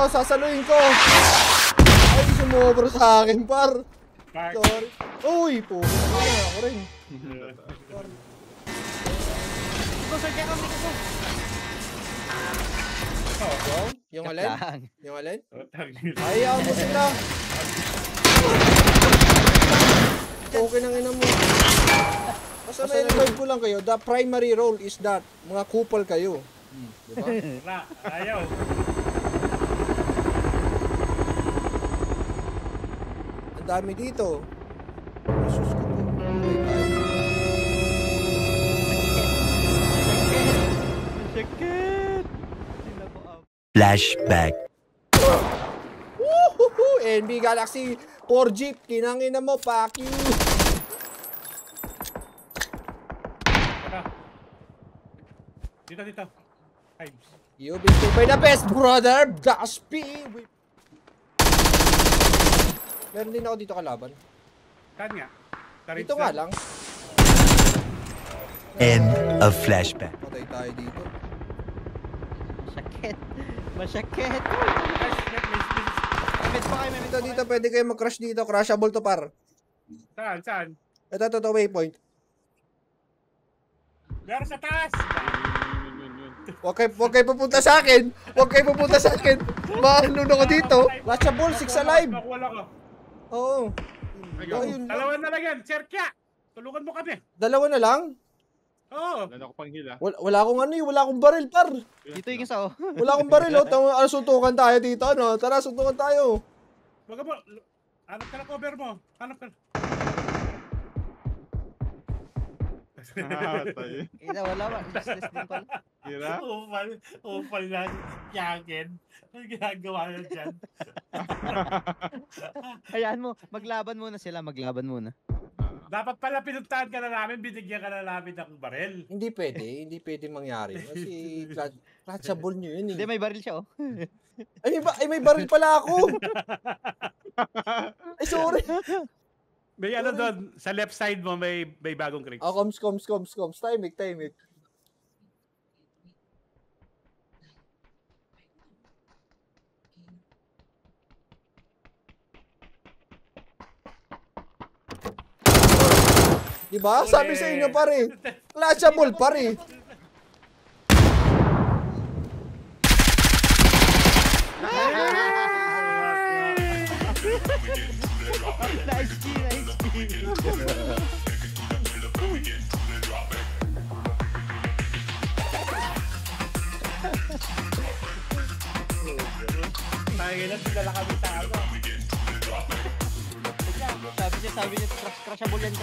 Sasaluhin ko. Ay, sumobra sa akin, par. Sorry. Uy, po. Ako rin. Yung alin? Yung alin? Ayaw mo sila. Okay nang ina mo. Basta may revive ko lang kayo. The primary role is that mga kupal kayo. Diba? Ayaw. Ang dami dito. Jesus ko po. Flashback. Woohoo! NB Galaxy 4 Jeep. Kinangin na mo. Fuck you. Dito. You've been to by the best, brother. Gaspi. Meron din ako dito kalaban. Saan nga? Dito nga lang. End of flashback. Patay tayo dito. Masyakit. Dito, pwede kayo mag-crash dito. Crashable to, par. Saan? Ito, waypoint. Meron sa taas! Huwag kayo pupunta sa akin. Maano ko dito. Crashable, 6 alive. Wala ka. Oo. Ayun. Dalawa na lang yan, Serkya! Tulungan mo kami. Dalawa na lang? Oo. Wala ko pang hila. Wala akong wala akong baril, par. Dito yung isa, oh. Wala akong baril, oh. Suntukan tayo dito, ano? Tara, suntukan tayo. Wag mo. Hanap ka na cover mo. Hanap ka na. Ina, wala ba? Useless din pala. Hira? Upal na yakin. Ano ginagawa na dyan? Hayaan mo, maglaban muna sila, Dapat pala pinuntahan ka na namin, binigyan ka na namin ng baril. Hindi pwede mangyari. Kasi clutchable nyo yun, eh. Hindi, may baril siya, oh. Ay, may baril pala ako. Ay, sorry. May ano doon, sa left side mo may bagong crates. Oh, coms. Timing. Diba? Sabi sa inyo, pare. Clutchable, pare. Nice key. Tayo na sila kami sa ako. Sabi niya, crashable yan.